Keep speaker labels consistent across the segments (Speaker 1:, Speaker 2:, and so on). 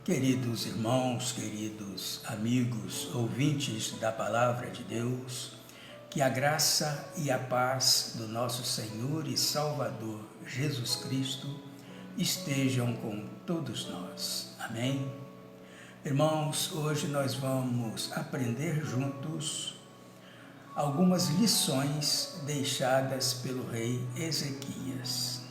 Speaker 1: Queridos irmãos, queridos amigos, ouvintes da Palavra de Deus, que a graça e a paz do nosso Senhor e Salvador Jesus Cristo estejam com todos nós. Amém? Irmãos, hoje nós vamos aprender juntos algumas lições deixadas pelo rei Ezequias.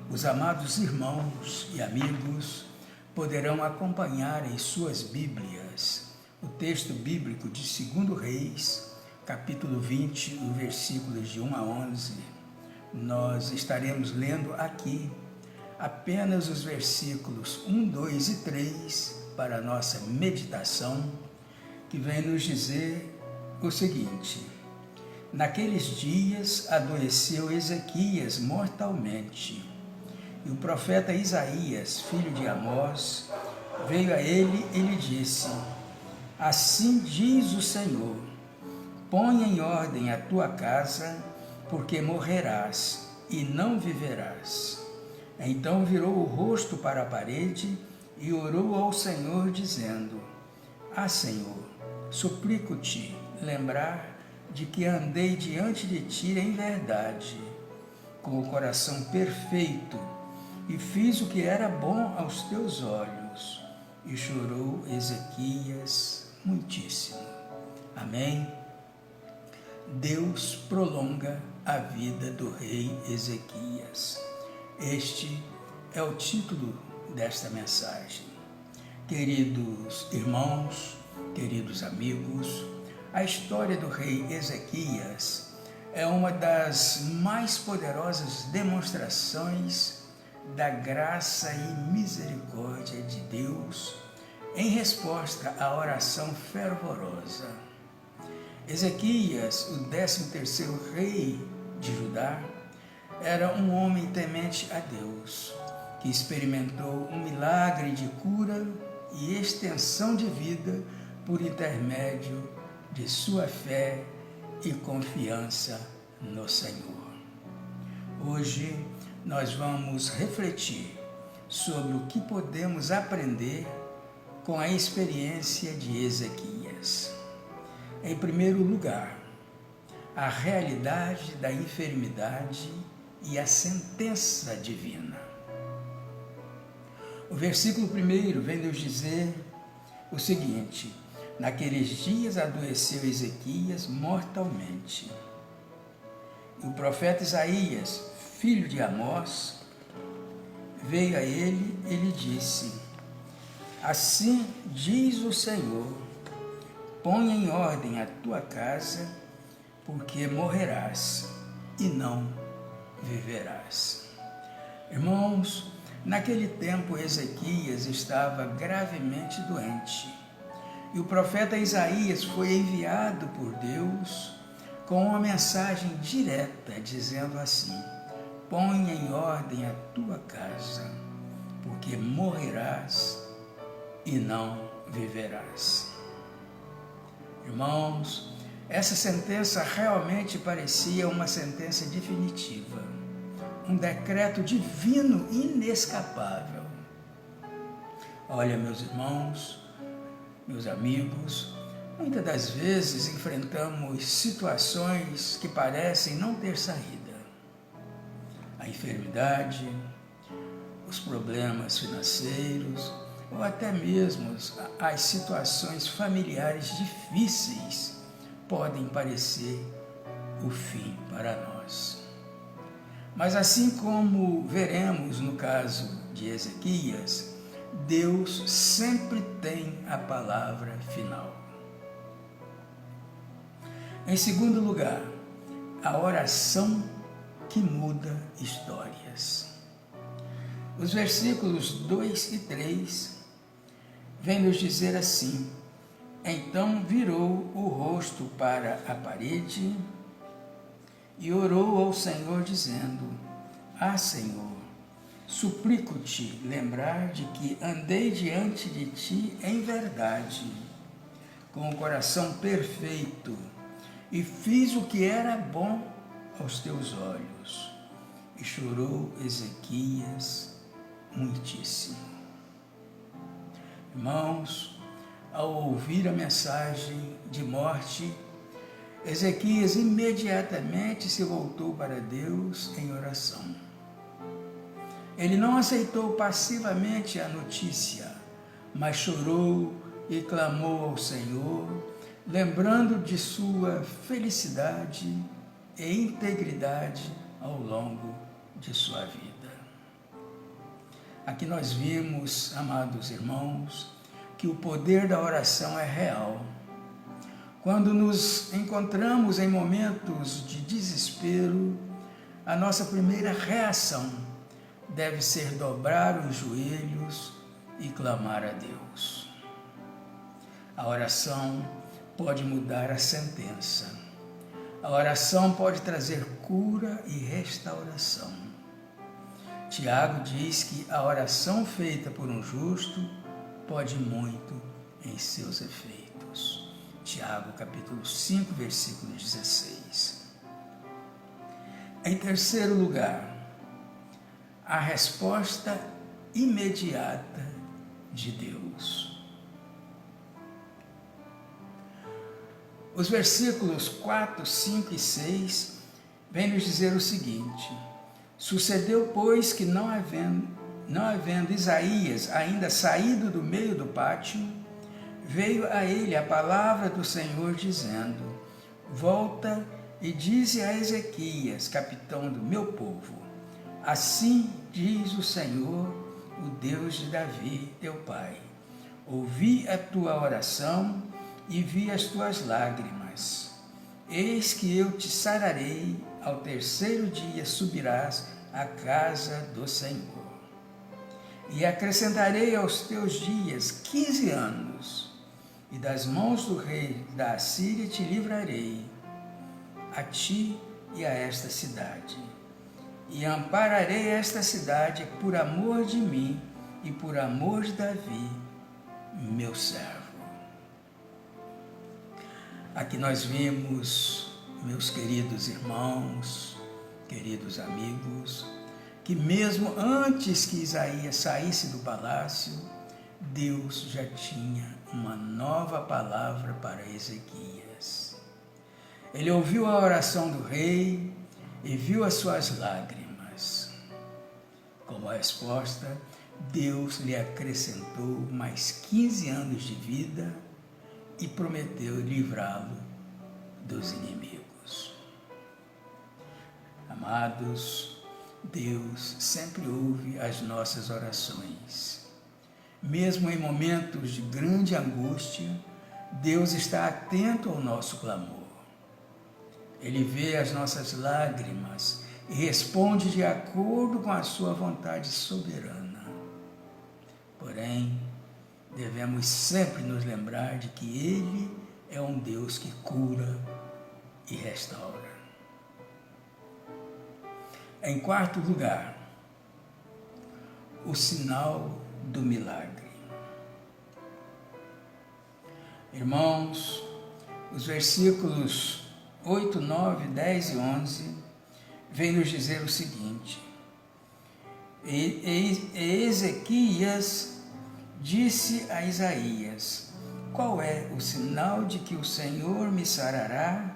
Speaker 1: Os amados irmãos e amigos poderão acompanhar em suas Bíblias o texto bíblico de 2 Reis, capítulo 20, no versículos de 1 a 11. Nós estaremos lendo aqui apenas os versículos 1, 2 e 3 para a nossa meditação, que vem nos dizer o seguinte: naqueles dias adoeceu Ezequias mortalmente, e o profeta Isaías, filho de Amós, veio a ele e lhe disse: assim diz o Senhor, põe em ordem a tua casa, porque morrerás e não viverás. Então virou o rosto para a parede e orou ao Senhor, dizendo: Senhor, suplico-te lembrar de que andei diante de ti em verdade, com o coração perfeito, e fiz o que era bom aos teus olhos. E chorou Ezequias muitíssimo. Amém? Deus prolonga a vida do rei Ezequias. Este é o título desta mensagem. Queridos irmãos, queridos amigos, a história do rei Ezequias é uma das mais poderosas demonstrações da graça e misericórdia de Deus em resposta à oração fervorosa. Ezequias, o 13º rei de Judá, era um homem temente a Deus, que experimentou um milagre de cura e extensão de vida por intermédio de sua fé e confiança no Senhor. Hoje nós vamos refletir sobre o que podemos aprender com a experiência de Ezequias. Em primeiro lugar, a realidade da enfermidade e a sentença divina. O versículo 1 vem nos dizer o seguinte: naqueles dias adoeceu Ezequias mortalmente. E o profeta Isaías, filho de Amós, veio a ele e lhe disse: assim diz o Senhor, põe em ordem a tua casa, porque morrerás e não viverás. Irmãos, naquele tempo Ezequias estava gravemente doente, e o profeta Isaías foi enviado por Deus com uma mensagem direta, dizendo assim: põe em ordem a tua casa, porque morrerás e não viverás. Irmãos, essa sentença realmente parecia uma sentença definitiva, um decreto divino inescapável. Olha, meus irmãos, meus amigos, muitas das vezes enfrentamos situações que parecem não ter saída. A enfermidade, os problemas financeiros, ou até mesmo as situações familiares difíceis podem parecer o fim para nós. Mas assim como veremos no caso de Ezequias, Deus sempre tem a palavra final. Em segundo lugar, a oração que muda histórias. Os versículos 2 e 3 vêm nos dizer assim: então virou o rosto para a parede e orou ao Senhor, dizendo: Senhor, suplico-te lembrar de que andei diante de ti em verdade, com o coração perfeito, e fiz o que era bom aos teus olhos. E chorou Ezequias muitíssimo. Irmãos, ao ouvir a mensagem de morte, Ezequias imediatamente se voltou para Deus em oração. Ele não aceitou passivamente a notícia, mas chorou e clamou ao Senhor, lembrando de sua felicidade e integridade ao longo de sua vida. Aqui nós vimos, amados irmãos, que o poder da oração é real. Quando nos encontramos em momentos de desespero, a nossa primeira reação deve ser dobrar os joelhos e clamar a Deus. A oração pode mudar a sentença. A oração pode trazer cura e restauração. Tiago diz que a oração feita por um justo pode muito em seus efeitos. Tiago, capítulo 5, versículo 16. Em terceiro lugar, a resposta imediata de Deus. Os versículos 4, 5 e 6 vêm nos dizer o seguinte: sucedeu, pois, que não havendo Isaías ainda saído do meio do pátio, veio a ele a palavra do Senhor dizendo: volta e dize a Ezequias, capitão do meu povo, assim diz o Senhor, o Deus de Davi, teu pai: ouvi a tua oração e vi as tuas lágrimas. Eis que eu te sararei, ao terceiro dia subirás à casa do Senhor. E acrescentarei aos teus dias 15 anos, e das mãos do rei da Assíria te livrarei, a ti e a esta cidade. E ampararei esta cidade por amor de mim e por amor de Davi, meu servo. Aqui nós vimos, meus queridos irmãos, queridos amigos, que mesmo antes que Isaías saísse do palácio, Deus já tinha uma nova palavra para Ezequias. Ele ouviu a oração do rei e viu as suas lágrimas. Como resposta, Deus lhe acrescentou mais 15 anos de vida e prometeu livrá-lo dos inimigos. Amados, Deus sempre ouve as nossas orações. Mesmo em momentos de grande angústia, Deus está atento ao nosso clamor. Ele vê as nossas lágrimas e responde de acordo com a sua vontade soberana. Porém, devemos sempre nos lembrar de que Ele é um Deus que cura e restaura. Em quarto lugar, o sinal do milagre. Irmãos, os versículos 8, 9, 10 e 11 vêm nos dizer o seguinte: e Ezequias disse a Isaías: qual é o sinal de que o Senhor me sarará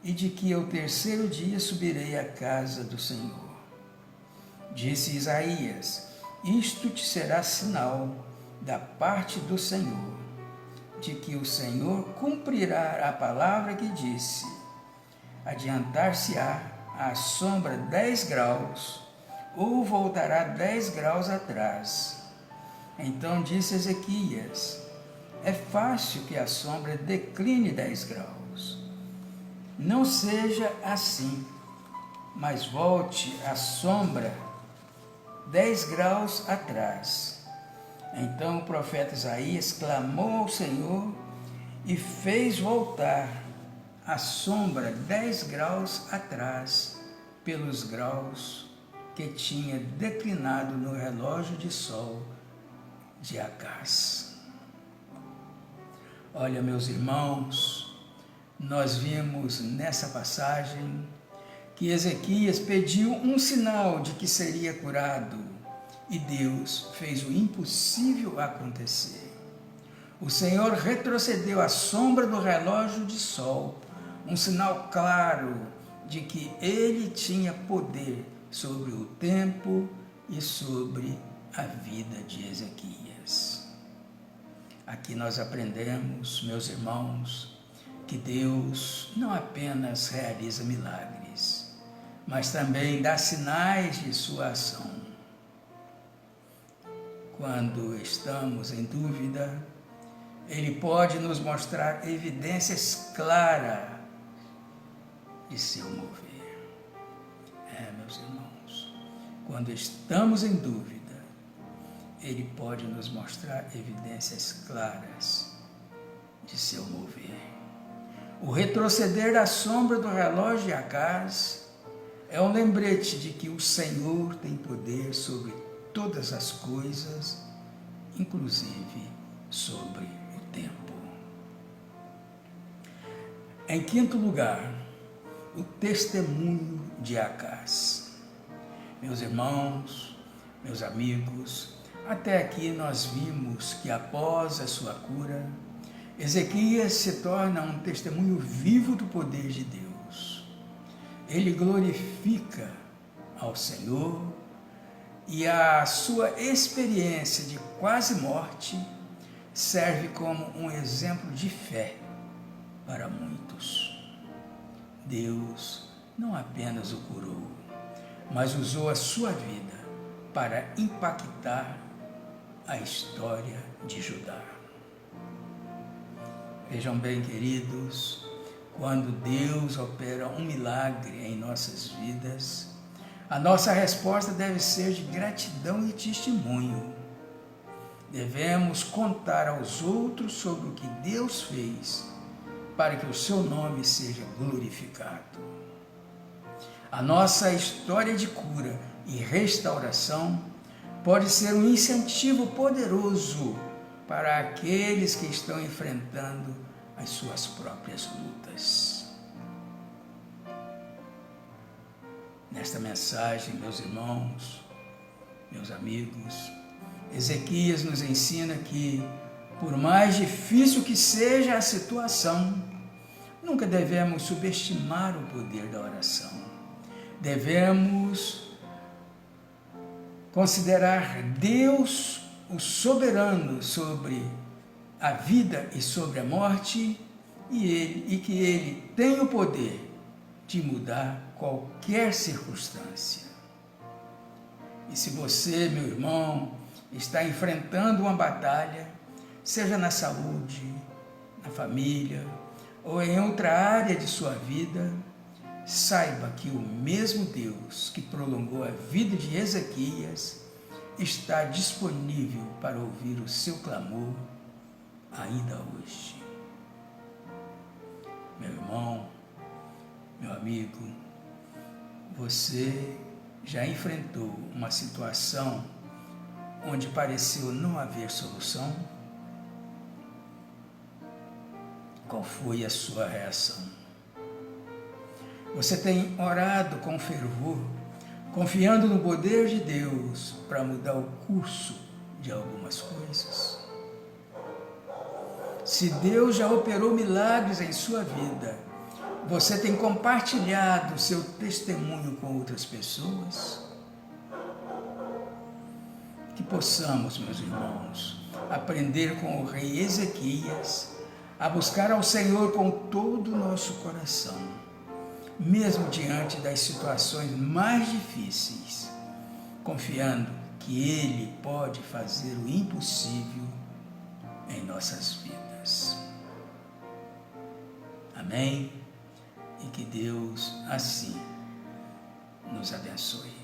Speaker 1: e de que ao terceiro dia subirei à casa do Senhor? Disse Isaías: isto te será sinal da parte do Senhor, de que o Senhor cumprirá a palavra que disse: adiantar-se-á à sombra 10 graus, ou voltará 10 graus atrás. Então disse Ezequias: é fácil que a sombra decline 10 graus. Não seja assim, mas volte a sombra 10 graus atrás. Então o profeta Isaías clamou ao Senhor e fez voltar a sombra 10 graus atrás, pelos graus que tinha declinado no relógio de sol de Acás. Olha, meus irmãos, nós vimos nessa passagem que Ezequias pediu um sinal de que seria curado e Deus fez o impossível acontecer. O Senhor retrocedeu à sombra do relógio de sol, um sinal claro de que ele tinha poder sobre o tempo e sobre a vida de Ezequias. Aqui nós aprendemos, meus irmãos, que Deus não apenas realiza milagres, mas também dá sinais de sua ação. Quando estamos em dúvida, Ele pode nos mostrar evidências claras de seu mover. Meus irmãos, quando estamos em dúvida, Ele pode nos mostrar evidências claras de seu mover. O retroceder da sombra do relógio de Acaz é um lembrete de que o Senhor tem poder sobre todas as coisas, inclusive sobre o tempo. Em quinto lugar, o testemunho de Acaz. Meus irmãos, meus amigos, até aqui nós vimos que após a sua cura, Ezequias se torna um testemunho vivo do poder de Deus. Ele glorifica ao Senhor e a sua experiência de quase morte serve como um exemplo de fé para muitos. Deus não apenas o curou, mas usou a sua vida para impactar a história de Judá. Vejam bem, queridos, quando Deus opera um milagre em nossas vidas, a nossa resposta deve ser de gratidão e testemunho. Devemos contar aos outros sobre o que Deus fez para que o seu nome seja glorificado. A nossa história de cura e restauração pode ser um incentivo poderoso para aqueles que estão enfrentando as suas próprias lutas. Nesta mensagem, meus irmãos, meus amigos, Ezequias nos ensina que, por mais difícil que seja a situação, nunca devemos subestimar o poder da oração. Devemos considerar Deus o soberano sobre a vida e sobre a morte, e que Ele tem o poder de mudar qualquer circunstância. E se você, meu irmão, está enfrentando uma batalha, seja na saúde, na família ou em outra área de sua vida, saiba que o mesmo Deus que prolongou a vida de Ezequias está disponível para ouvir o seu clamor ainda hoje. Meu irmão, meu amigo, você já enfrentou uma situação onde pareceu não haver solução? Qual foi a sua reação? Você tem orado com fervor, confiando no poder de Deus para mudar o curso de algumas coisas? Se Deus já operou milagres em sua vida, você tem compartilhado seu testemunho com outras pessoas? Que possamos, meus irmãos, aprender com o rei Ezequias a buscar ao Senhor com todo o nosso coração, mesmo diante das situações mais difíceis, confiando que Ele pode fazer o impossível em nossas vidas. Amém? E que Deus assim nos abençoe.